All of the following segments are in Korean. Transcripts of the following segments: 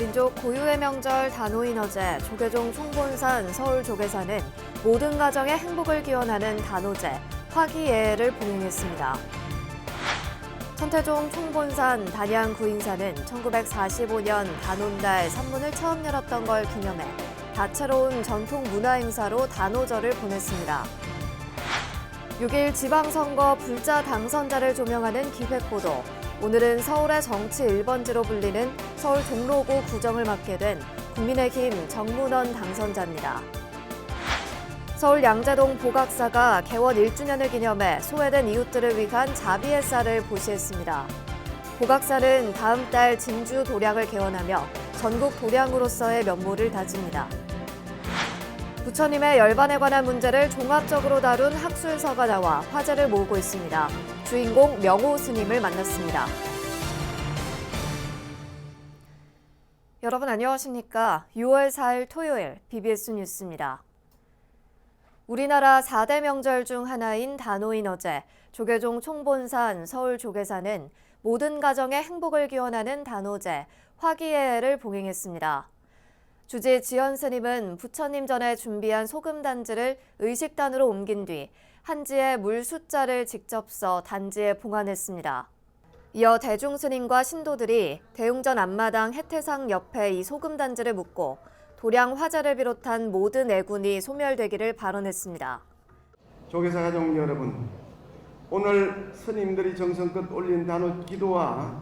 민족 고유의 명절 단오인어제 조계종 총본산 서울조계사는 모든 가정의 행복을 기원하는 단오제 화기애애를 봉행했습니다. 천태종 총본산 단양구인사는 1945년 단오달 산문을 처음 열었던 걸 기념해 다채로운 전통 문화행사로 단오절을 보냈습니다. 6일 지방선거 불자 당선자를 조명하는 기획보도. 오늘은 서울의 정치 1번지로 불리는 서울 종로구 구정을 맡게 된 국민의힘 정문원 당선자입니다. 서울 양재동 보각사가 개원 1주년을 기념해 소외된 이웃들을 위한 자비의 쌀을 보시했습니다. 보각사는 다음 달 진주 도량을 개원하며 전국 도량으로서의 면모를 다집니다. 부처님의 열반에 관한 문제를 종합적으로 다룬 학술서가 나와 화제를 모으고 있습니다. 주인공 명호 스님을 만났습니다. 여러분 안녕하십니까? 6월 4일 토요일 BBS 뉴스입니다. 우리나라 4대 명절 중 하나인 단오인어제 조계종 총본산 서울조계사는 모든 가정의 행복을 기원하는 단오제 화기애애를 봉행했습니다. 주지 지연 스님은 부처님 전에 준비한 소금 단지를 의식단으로 옮긴 뒤 한지에 물 숫자를 직접 써 단지에 봉안했습니다. 이어 대중 스님과 신도들이 대웅전 앞마당 해태상 옆에 이 소금 단지를 묻고 도량 화자를 비롯한 모든 애군이 소멸되기를 발언했습니다. 조계사 가족 여러분, 오늘 스님들이 정성껏 올린 단오 기도와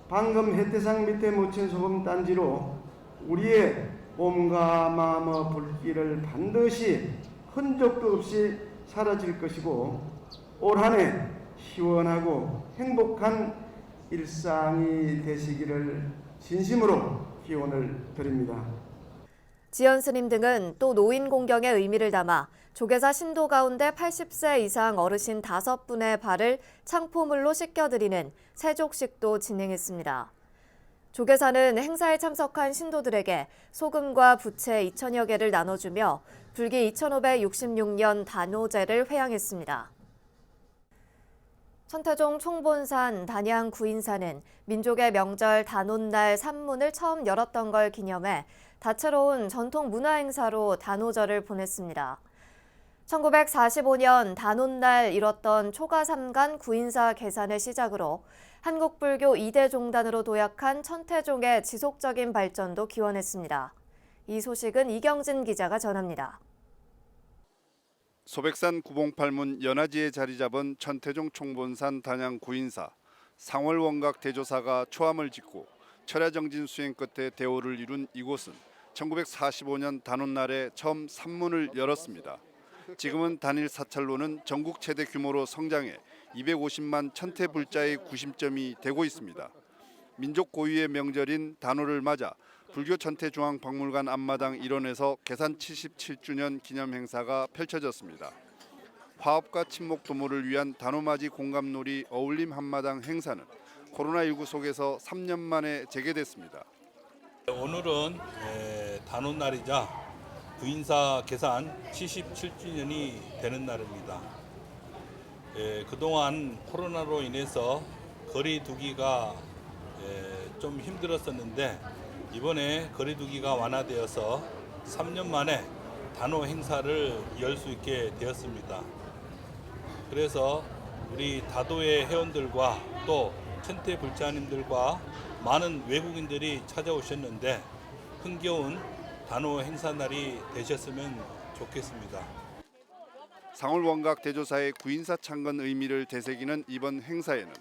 방금 해태상 밑에 묻힌 소금 단지로 우리의 몸과 마음의 불길을 반드시 흔적도 없이 사라질 것이고 올 한 해 시원하고 행복한 일상이 되시기를 진심으로 기원을 드립니다. 지연 스님 등은 또 노인 공경의 의미를 담아 조계사 신도 가운데 80세 이상 어르신 5분의 발을 창포물로 씻겨드리는 세족식도 진행했습니다. 조계사는 행사에 참석한 신도들에게 소금과 부채 2,000여 개를 나눠주며 불기 2566년 단오제를 회양했습니다. 천태종 총본산 단양구인사는 민족의 명절 단오날 산문을 처음 열었던 걸 기념해 다채로운 전통 문화행사로 단오절을 보냈습니다. 1945년 단오날 이뤘던 초가삼간 구인사 계산을 시작으로 한국불교 2대 종단으로 도약한 천태종의 지속적인 발전도 기원했습니다. 이 소식은 이경진 기자가 전합니다. 소백산 구봉팔문 연화지에 자리 잡은 천태종 총본산 단양 구인사 상월원각 대조사가 초함을 짓고 철야정진 수행 끝에 대오를 이룬 이곳은 1945년 단오날에 처음 산문을 열었습니다. 지금은 단일 사찰로는 전국 최대 규모로 성장해 250만 천태 불자의 구심점이 되고 있습니다. 민족 고유의 명절인 단오를 맞아 불교 천태중앙박물관 앞마당 일원에서 개산 77주년 기념 행사가 펼쳐졌습니다. 화합과 친목 도모를 위한 단오맞이 공감놀이 어울림 한마당 행사는 코로나19 속에서 3년 만에 재개됐습니다. 오늘은 단오날이자 구인사 개산 77주년이 되는 날입니다. 그동안 코로나로 인해서 거리 두기가 좀 힘들었었는데 이번에 거리 두기가 완화되어서 3년 만에 단오 행사를 열 수 있게 되었습니다. 그래서 우리 다도의 회원들과 또 천태 불자님들과 많은 외국인들이 찾아오셨는데 흥겨운 단오 행사 날이 되셨으면 좋겠습니다. 상월원각 대조사의 구인사 창건 의미를 되새기는 이번 행사에는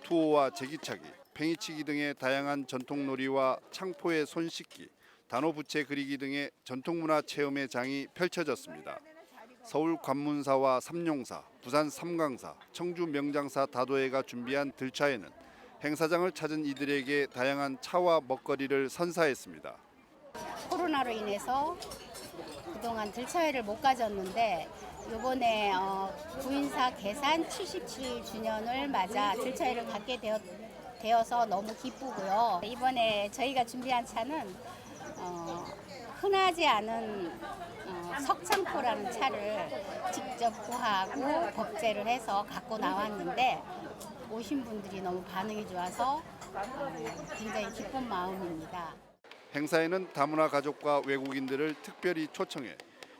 투호와 제기차기, 팽이치기 등의 다양한 전통놀이와 창포의 손 씻기, 단오 부채 그리기 등의 전통문화 체험의 장이 펼쳐졌습니다. 서울 관문사와 삼룡사, 부산 삼강사, 청주 명장사 다도회가 준비한 들차에는 행사장을 찾은 이들에게 다양한 차와 먹거리를 선사했습니다. 코로나로 인해서 그동안 들차회를 못 가졌는데 이번에 구인사 개산 77주년을 맞아 들차회를 갖게 되어서 너무 기쁘고요. 이번에 저희가 준비한 차는 흔하지 않은 석창포라는 차를 직접 구하고 법제를 해서 갖고 나왔는데 오신 분들이 너무 반응이 좋아서 굉장히 기쁜 마음입니다. 행사에는 다문화 가족과 외국인들을 특별히 초청해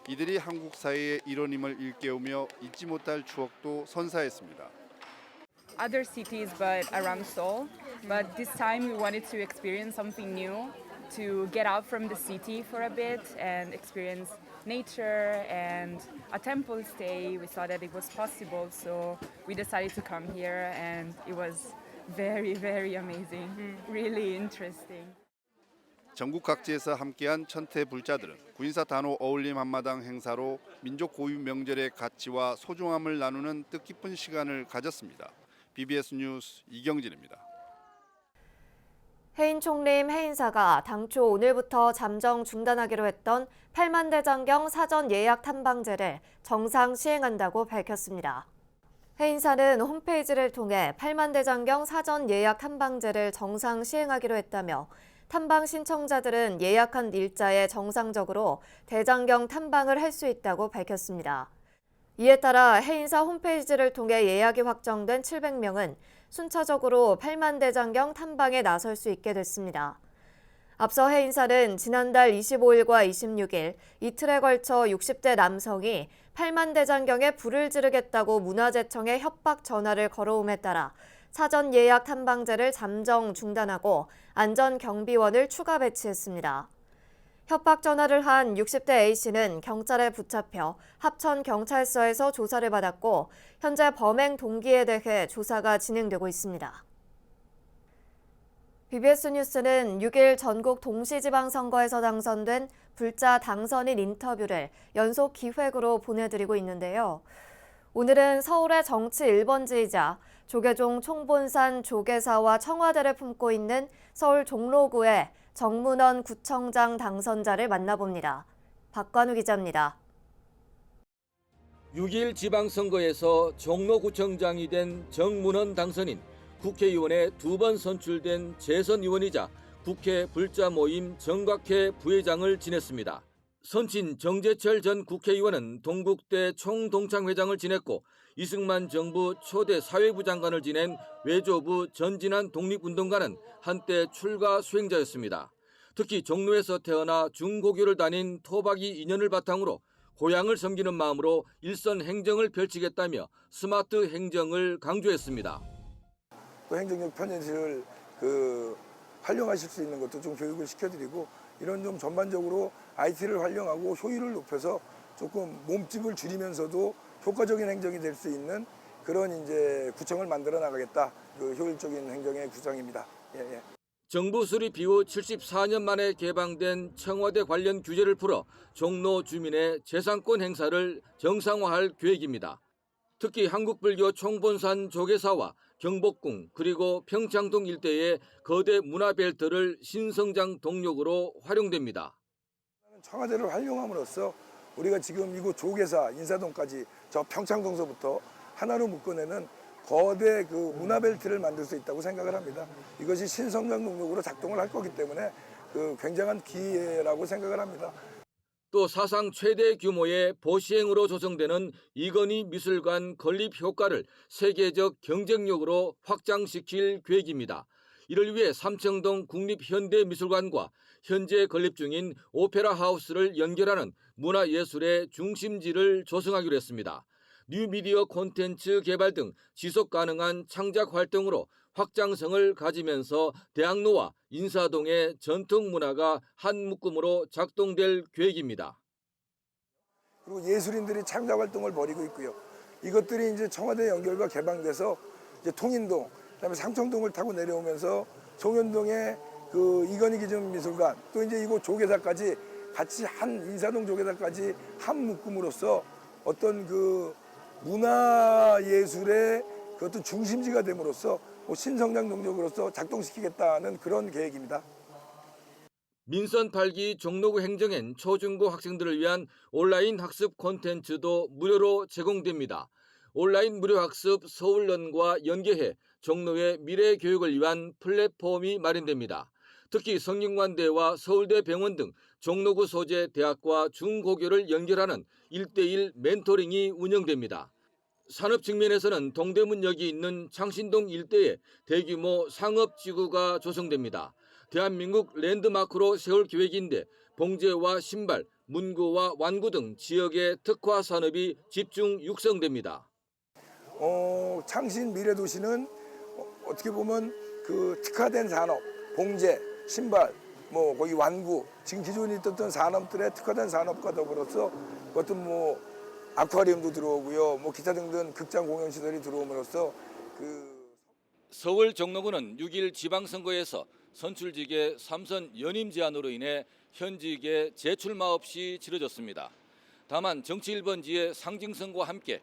이들이 한국 사회의 일원임을 일깨우며 잊지 못할 추억도 선사했습니다. Other cities but around Seoul, but this time we wanted to experience something new, to get out from the city for a bit and experience nature and a temple stay. We saw that it was possible, so we decided to come here and it was very, very amazing, really interesting. 전국 각지에서 함께한 천태 불자들은 구인사 단오 어울림 한마당 행사로 민족 고유 명절의 가치와 소중함을 나누는 뜻깊은 시간을 가졌습니다. BBS 뉴스 이경진입니다. 해인 총림 해인사가 당초 오늘부터 잠정 중단하기로 했던 8만 대장경 사전 예약 탐방제를 정상 시행한다고 밝혔습니다. 해인사는 홈페이지를 통해 8만 대장경 사전 예약 탐방제를 정상 시행하기로 했다며 탐방 신청자들은 예약한 일자에 정상적으로 대장경 탐방을 할 수 있다고 밝혔습니다. 이에 따라 해인사 홈페이지를 통해 예약이 확정된 700명은 순차적으로 8만 대장경 탐방에 나설 수 있게 됐습니다. 앞서 해인사는 지난달 25일과 26일 이틀에 걸쳐 60대 남성이 8만 대장경에 불을 지르겠다고 문화재청에 협박 전화를 걸어옴에 따라 사전 예약 탐방제를 잠정 중단하고 안전경비원을 추가 배치했습니다. 협박 전화를 한 60대 A씨는 경찰에 붙잡혀 합천경찰서에서 조사를 받았고 현재 범행 동기에 대해 조사가 진행되고 있습니다. BBS 뉴스는 6일 전국 동시지방선거에서 당선된 불자 당선인 인터뷰를 연속 기획으로 보내드리고 있는데요. 오늘은 서울의 정치 1번지이자 조계종 총본산 조계사와 청와대를 품고 있는 서울 종로구의 정문원 구청장 당선자를 만나봅니다. 박관우 기자입니다. 6일 지방선거에서 종로구청장이 된 정문원 당선인 국회의원에 2번 선출된 재선의원이자 국회 불자모임 정각회 부회장을 지냈습니다. 선친 정재철 전 국회의원은 동국대 총동창회장을 지냈고 이승만 정부 초대 사회부 장관을 지낸 외조부 전진한 독립운동가는 한때 출가 수행자였습니다. 특히 종로에서 태어나 중고교를 다닌 토박이 인연을 바탕으로 고향을 섬기는 마음으로 일선 행정을 펼치겠다며 스마트 행정을 강조했습니다. 또 행정력 편의를 활용하실 수 있는 것도 좀 교육을 시켜드리고 이런 좀 전반적으로 IT를 활용하고 효율을 높여서 조금 몸집을 줄이면서도 효과적인 행정이 될 수 있는 그런 이제 구청을 만들어 나가겠다. 그 효율적인 행정의 구상입니다. 예. 정부 수립 이후 74년 만에 개방된 청와대 관련 규제를 풀어 종로 주민의 재산권 행사를 정상화할 계획입니다. 특히 한국불교 총본산 조계사와 경복궁 그리고 평창동 일대의 거대 문화벨트를 신성장 동력으로 활용됩니다. 청와대를 활용함으로써 우리가 지금 이곳 조계사 인사동까지 저 평창동서부터 하나로 묶어내는 거대 그 문화벨트를 만들 수 있다고 생각을 합니다. 이것이 신성장 동력으로 작동을 할 거기 때문에 굉장한 기회라고 생각을 합니다. 또 사상 최대 규모의 보시행으로 조성되는 이건희 미술관 건립 효과를 세계적 경쟁력으로 확장시킬 계획입니다. 이를 위해 삼청동 국립현대미술관과 현재 건립 중인 오페라 하우스를 연결하는 문화예술의 중심지를 조성하기로 했습니다. 뉴미디어 콘텐츠 개발 등 지속 가능한 창작 활동으로 확장성을 가지면서 대학로와 인사동의 전통 문화가 한 묶음으로 작동될 계획입니다. 그리고 예술인들이 창작 활동을 벌이고 있고요. 이것들이 이제 청와대 연결과 개방돼서 이제 통인동, 그다음에 삼청동을 타고 내려오면서 송현동의 그 이건희 기념미술관, 또 이제 이곳 조계사까지 같이 한 인사동 조계사까지 한 묶음으로써 어떤 그 문화예술의 그 어떤 중심지가 됨으로써 신성장 동력으로서 작동시키겠다는 그런 계획입니다. 민선 8기 종로구 행정엔 초중고 학생들을 위한 온라인 학습 콘텐츠도 무료로 제공됩니다. 온라인 무료 학습 서울런과 연계해 종로의 미래 교육을 위한 플랫폼이 마련됩니다. 특히 성균관대와 서울대 병원 등 종로구 소재 대학과 중고교를 연결하는 1:1 멘토링이 운영됩니다. 산업 측면에서는 동대문역이 있는 창신동 일대에 대규모 상업지구가 조성됩니다. 대한민국 랜드마크로 세울 계획인데 봉제와 신발, 문구와 완구 등 지역의 특화 산업이 집중 육성됩니다. 창신 미래도시는 어떻게 보면 그 특화된 산업, 봉제, 신발, 뭐 거기 완구, 지금 기존에 있었던 산업들의 특화된 산업과 더불어서 어떤 뭐 아쿠아리움도 들어오고요, 뭐 기타 등등 극장 공연 시설이 들어옴으로써 서울 종로구는 6일 지방선거에서 선출직의 3선 연임 제한으로 인해 현직에 재출마 없이 치러졌습니다. 다만 정치 1번지의 상징성과 함께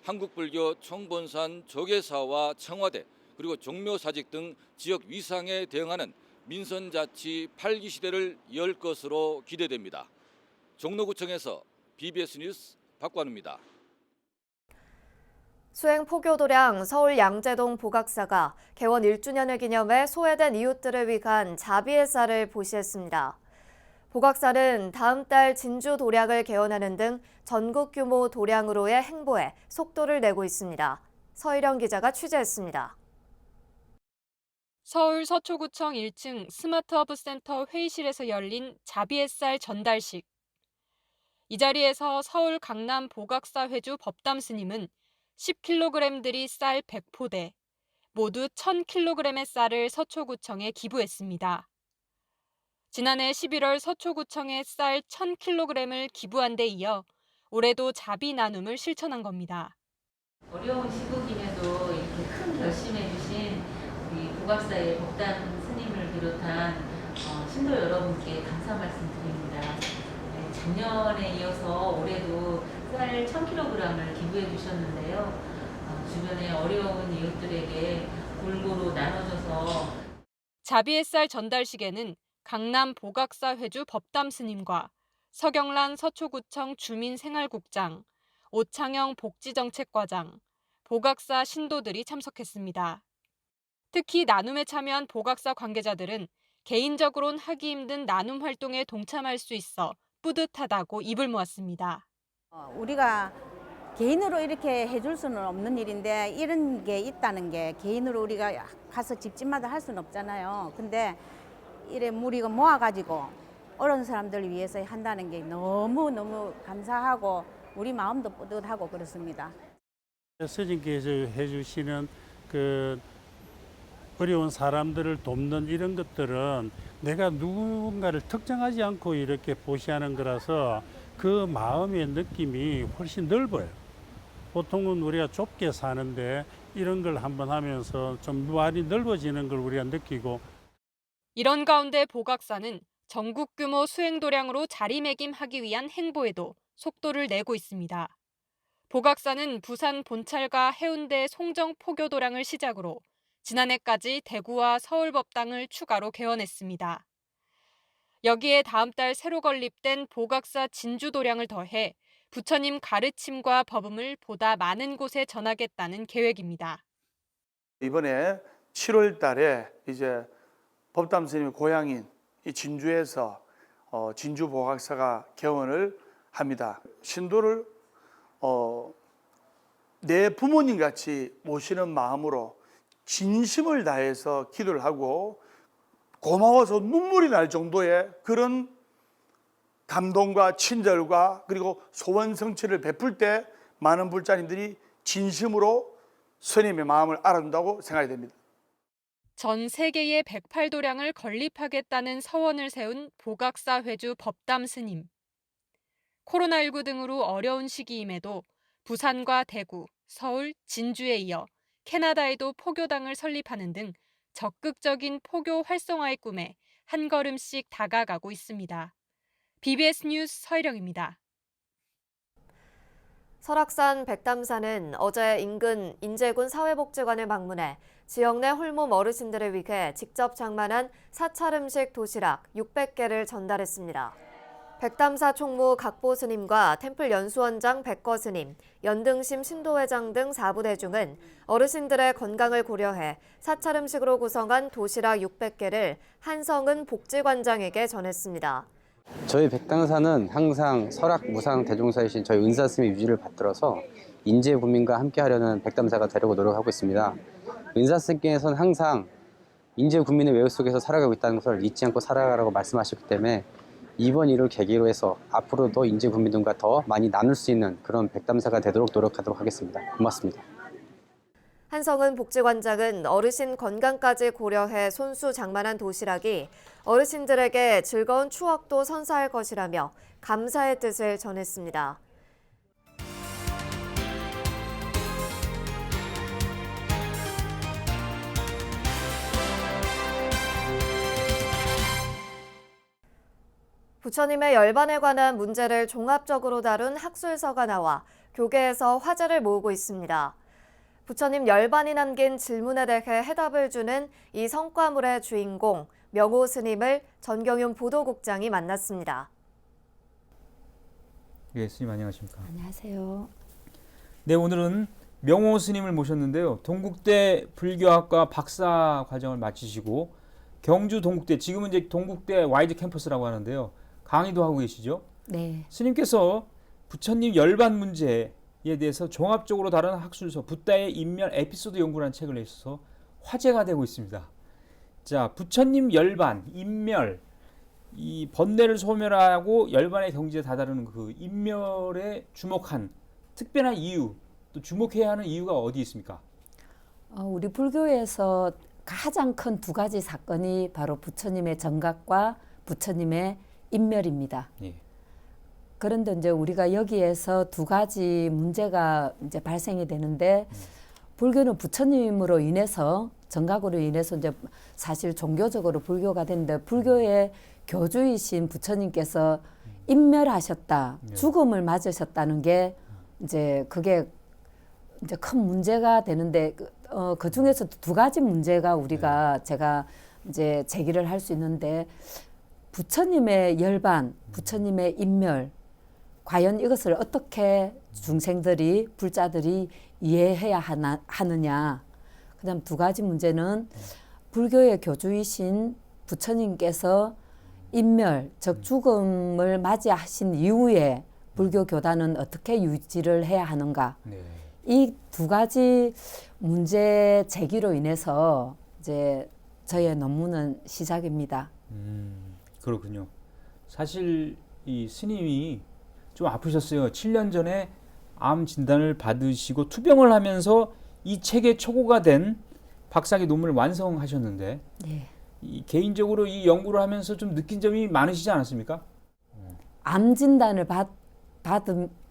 한국불교 총본산 조계사와 청와대 그리고 종묘사직 등 지역 위상에 대응하는 민선자치 8기 시대를 열 것으로 기대됩니다. 종로구청에서 BBS 뉴스 박관우입니다. 수행 포교도량 서울 양재동 보각사가 개원 1주년을 기념해 소외된 이웃들을 위한 자비의 쌀을 보시했습니다. 보각사는 다음 달 진주 도량을 개원하는 등 전국 규모 도량으로의 행보에 속도를 내고 있습니다. 서희령 기자가 취재했습니다. 서울 서초구청 1층 스마트허브 센터 회의실에서 열린 자비의 쌀 전달식. 이 자리에서 서울 강남 보각사 회주 법담 스님은 10kg들이 쌀 100포대, 모두 1000kg의 쌀을 서초구청에 기부했습니다. 지난해 11월 서초구청에 쌀 1000kg을 기부한 데 이어 올해도 자비 나눔을 실천한 겁니다. 어려운 시국임에도 이렇게 큰 결심해 주신 우리 보각사의 법담 스님을 비롯한 신도 여러분께 감사 말씀드립니다. 작년에 이어서 올해도 쌀 1000kg을 기부해 주셨는데요. 주변의 어려운 이웃들에게 골고루 나눠줘서 자비의 쌀 전달식에는 강남 보각사 회주 법담 스님과 서경란 서초구청 주민생활국장, 오창영 복지정책과장, 보각사 신도들이 참석했습니다. 특히 나눔에 참여한 보각사 관계자들은 개인적으론 하기 힘든 나눔 활동에 동참할 수 있어 뿌듯하다고 입을 모았습니다. 우리가 개인으로 이렇게 해줄 수는 없는 일인데 이런 게 있다는 게 개인으로 우리가 가서 집집마다 할 수는 없잖아요. 근데 이래 우리가 모아가지고 어려운 사람들을 위해서 한다는 게 너무너무 감사하고 우리 마음도 뿌듯하고 그렇습니다. 스님께서 해주시는 그 어려운 사람들을 돕는 이런 것들은 내가 누군가를 특정하지 않고 이렇게 보시하는 거라서 그 마음의 느낌이 훨씬 넓어요. 보통은 우리가 좁게 사는데 이런 걸 한번 하면서 좀 말이 넓어지는 걸 우리가 느끼고. 이런 가운데 보각사는 전국 규모 수행도량으로 자리매김하기 위한 행보에도 속도를 내고 있습니다. 보각사는 부산 본찰과 해운대 송정 포교도량을 시작으로 지난해까지 대구와 서울 법당을 추가로 개원했습니다. 여기에 다음 달 새로 건립된 보각사 진주도량을 더해 부처님 가르침과 법음을 보다 많은 곳에 전하겠다는 계획입니다. 이번에 7월 달에 이제 법담 스님의 고향인 이 진주에서 진주 보각사가 개원을 합니다. 신도를 내 부모님 같이 모시는 마음으로 진심을 다해서 기도를 하고 고마워서 눈물이 날 정도의 그런 감동과 친절과 그리고 소원 성취를 베풀 때 많은 불자님들이 진심으로 스님의 마음을 알아준다고 생각이 됩니다. 전 세계의 108도량을 건립하겠다는 서원을 세운 보각사 회주 법담 스님. 코로나19 등으로 어려운 시기임에도 부산과 대구, 서울, 진주에 이어 캐나다에도 포교당을 설립하는 등 적극적인 포교 활성화의 꿈에 한 걸음씩 다가가고 있습니다. BBS 뉴스 서희령입니다. 설악산 백담사는 어제 인근 인제군 사회복지관을 방문해 지역 내 홀몸 어르신들을 위해 직접 장만한 사찰 음식 도시락 600개를 전달했습니다. 백담사 총무 각보 스님과 템플 연수원장 백거 스님, 연등심 신도회장 등 4부대중은 어르신들의 건강을 고려해 사찰 음식으로 구성한 도시락 600개를 한성은 복지관장에게 전했습니다. 저희 백담사는 항상 설악 무상 대종사이신 저희 은사스님의 유지를 받들어서 인제 구민과 함께 하려는 백담사가 되려고 노력하고 있습니다. 은사스님께서는 항상 인재 국민의 외우 속에서 살아가고 있다는 것을 잊지 않고 살아가라고 말씀하셨기 때문에 이번 일을 계기로 해서 앞으로도 인재 국민들과 더 많이 나눌 수 있는 그런 백담사가 되도록 노력하도록 하겠습니다. 고맙습니다. 한성은 복지관장은 어르신 건강까지 고려해 손수 장만한 도시락이 어르신들에게 즐거운 추억도 선사할 것이라며 감사의 뜻을 전했습니다. 부처님의 열반에 관한 문제를 종합적으로 다룬 학술서가 나와 교계에서 화제를 모으고 있습니다. 부처님 열반이 남긴 질문에 대해 해답을 주는 이 성과물의 주인공 명호 스님을 전경윤 보도국장이 만났습니다. 예, 스님 안녕하십니까? 안녕하세요. 네, 오늘은 명호 스님을 모셨는데요. 동국대 불교학과 박사 과정을 마치시고 경주 동국대, 지금은 이제 동국대 와이드 캠퍼스라고 하는데요. 강의도 하고 계시죠? 네. 스님께서 부처님 열반 문제에 대해서 종합적으로 다룬 학술서 붓다의 인멸 에피소드 연구라는 책을 내셔서 화제가 되고 있습니다. 자, 부처님 열반, 인멸, 이 번뇌를 소멸하고 열반의 경지에 다다르는 그 인멸에 주목한 특별한 이유, 또 주목해야 하는 이유가 어디 있습니까? 우리 불교에서 가장 큰 두 가지 사건이 바로 부처님의 정각과 부처님의 인멸입니다. 예. 그런데 이제 우리가 여기에서 두 가지 문제가 이제 발생이 되는데 불교는 부처님으로 인해서 정각으로 인해서 이제 사실 종교적으로 불교가 됐는데 불교의 교주이신 부처님께서 인멸하셨다, 죽음을 맞으셨다는 게 이제 그게 이제 큰 문제가 되는데 그 중에서 두 가지 문제가 우리가 제가 이제 제기를 할 수 있는데 부처님의 열반, 부처님의 인멸 과연 이것을 어떻게 중생들이 불자들이 이해해야 하느냐. 그다음 두 가지 문제는 불교의 교주이신 부처님께서 인멸, 즉 죽음을 맞이하신 이후에 불교 교단은 어떻게 유지를 해야 하는가. 네. 이 두 가지 문제 제기로 인해서 이제 저의 논문은 시작입니다. 그렇군요. 사실 이 스님이 좀 아프셨어요. 7년 전에 암 진단을 받으시고 투병을 하면서 이 책의 초고가 된 박사학위 논문을 완성하셨는데 네. 이 개인적으로 이 연구를 하면서 좀 느낀 점이 많으시지 않았습니까? 암 진단을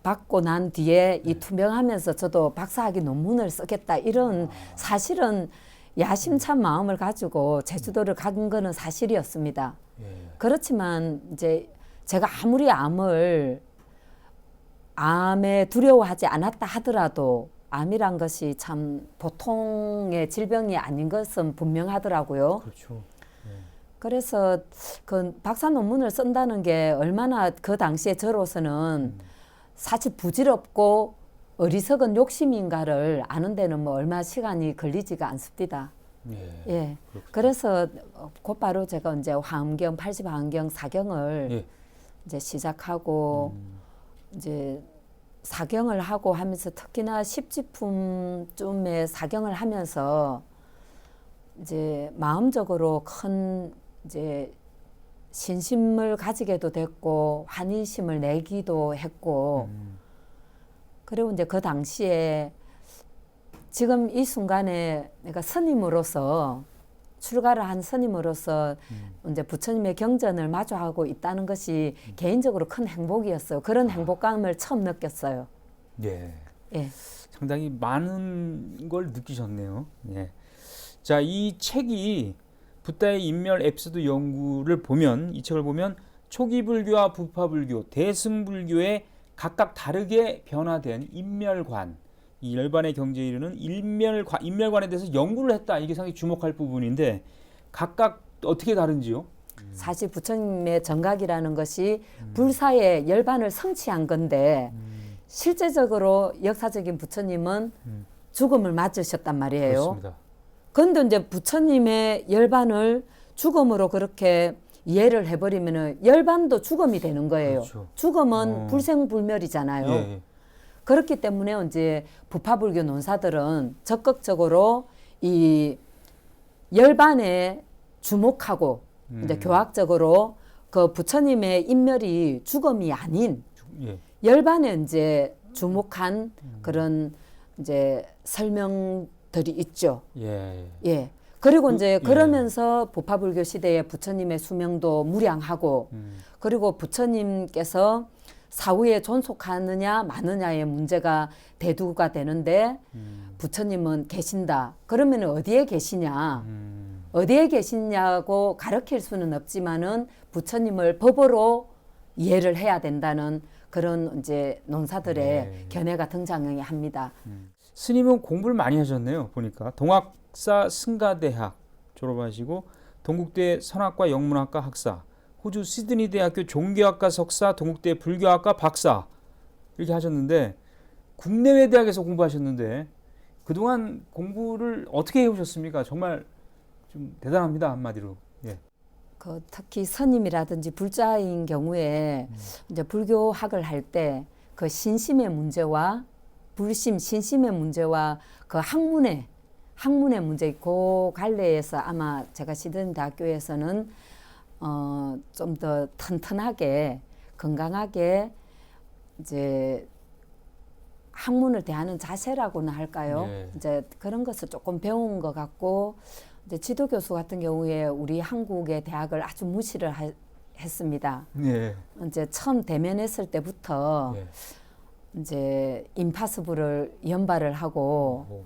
받고 난 뒤에 이 투병하면서 저도 박사학위 논문을 쓰겠다 이런 사실은 야심찬 마음을 가지고 제주도를 간 거는 사실이었습니다. 그렇지만 이제 제가 아무리 암에 두려워하지 않았다 하더라도 암이란 것이 참 보통의 질병이 아닌 것은 분명하더라고요. 그렇죠. 그래서 그 박사 논문을 쓴다는 게 얼마나 그 당시에 저로서는 사실 부질없고 어리석은 욕심인가를 아는 데는 뭐 얼마 시간이 걸리지가 않습니다. 예. 그래서 곧바로 제가 이제 화엄경, 80화엄경 사경을 이제 시작하고 이제 사경을 하고 하면서 특히나 10지품쯤에 사경을 하면서 이제 마음적으로 큰 이제 신심을 가지게도 됐고 환희심을 내기도 했고 그리고 이제 그 당시에 지금 이 순간에 내가 스님으로서 출가를 한 스님으로서 이제 부처님의 경전을 마주하고 있다는 것이 개인적으로 큰 행복이었어요. 그런 행복감을 처음 느꼈어요. 예. 예. 상당히 많은 걸 느끼셨네요. 예. 자, 이 책이 붓다의 인멸 에피소드 연구를 보면 이 책을 보면 초기 불교와 부파 불교, 대승 불교의 각각 다르게 변화된 인멸관, 이 열반의 경지에 이르는 인멸관에 대해서 연구를 했다. 이게 상당히 주목할 부분인데 각각 어떻게 다른지요? 사실 부처님의 정각이라는 것이 불사의 열반을 성취한 건데 실제적으로 역사적인 부처님은 죽음을 맞으셨단 말이에요. 그렇습니다. 그런데 이제 부처님의 열반을 죽음으로 그렇게 이해를 해버리면은 열반도 죽음이 되는 거예요. 그렇죠. 죽음은 불생불멸이잖아요. 예. 그렇기 때문에 이제 부파불교 논사들은 적극적으로 이 열반에 주목하고 이제 교학적으로 그 부처님의 인멸이 죽음이 아닌 예. 열반에 이제 주목한 그런 이제 설명들이 있죠. 예. 예. 그리고 이제 예. 그러면서 부파불교 시대에 부처님의 수명도 무량하고 그리고 부처님께서 사후에 존속하느냐 마느냐의 문제가 대두가 되는데 부처님은 계신다. 그러면 어디에 계시냐? 어디에 계시냐고 가르칠 수는 없지만은 부처님을 법으로 이해를 해야 된다는 그런 이제 논사들의 견해가 등장을 합니다. 스님은 공부를 많이 하셨네요. 보니까 동학사 승가대학 졸업하시고 동국대 선학과 영문학과 학사, 호주 시드니 대학교 종교학과 석사, 동국대 불교학과 박사 이렇게 하셨는데 국내외 대학에서 공부하셨는데 그동안 공부를 어떻게 해오셨습니까? 정말 좀 대단합니다. 한마디로. 예. 그 특히 스님이라든지 불자인 경우에 이제 불교학을 할 때 그 신심의 문제와 불심, 신심의 문제와 그 학문의 문제, 그 갈래에서 아마 제가 시드니 대학교에서는 좀 더 튼튼하게 건강하게 이제 학문을 대하는 자세라고나 할까요? 네. 이제 그런 것을 조금 배운 것 같고 이제 지도 교수 같은 경우에 우리 한국의 대학을 아주 무시를 했습니다. 예. 이제 처음 대면했을 때부터 예. 이제 임파서블을 연발을 하고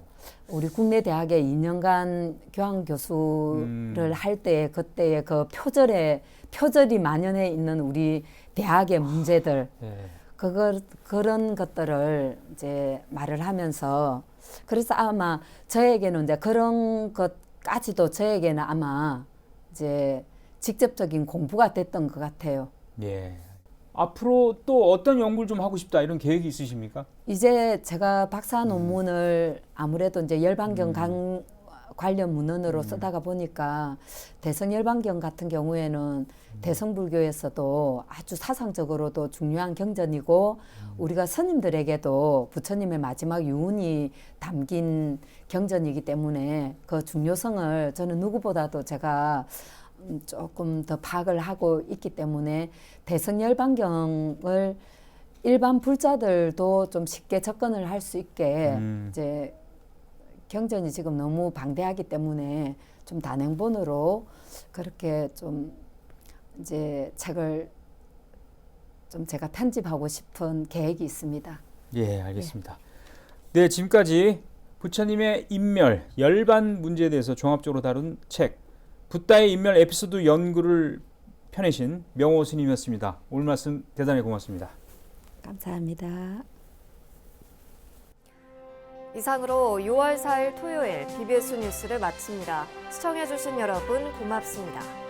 우리 국내 대학에 2년간 교환 교수를 할 때 그때의 그 표절이 만연해 있는 우리 대학의 문제들 예. 그런 것들을 이제 말을 하면서 그래서 아마 저에게는 이제 그런 것까지도 저에게는 아마 이제 직접적인 공부가 됐던 것 같아요. 예. 앞으로 또 어떤 연구를 좀 하고 싶다 이런 계획이 있으십니까? 이제 제가 박사 논문을 아무래도 이제 열반경 관련 문헌으로 쓰다가 보니까 대성열반경 같은 경우에는 대성불교에서도 아주 사상적으로도 중요한 경전이고 우리가 스님들에게도 부처님의 마지막 유언이 담긴 경전이기 때문에 그 중요성을 저는 누구보다도 제가 조금 더 파악을 하고 있기 때문에 대성열반경을 일반 불자들도 좀 쉽게 접근을 할 수 있게 이제 경전이 지금 너무 방대하기 때문에 좀 단행본으로 그렇게 좀 이제 책을 좀 제가 편집하고 싶은 계획이 있습니다. 예, 알겠습니다. 네, 지금까지 부처님의 인멸, 열반 문제에 대해서 종합적으로 다룬 책 붓다의 인멸 에피소드 연구를 펴내신 명호 스님이었습니다. 오늘 말씀 대단히 고맙습니다. 감사합니다. 이상으로 6월 4일 토요일 BBS 뉴스를 마칩니다. 시청해주신 여러분 고맙습니다.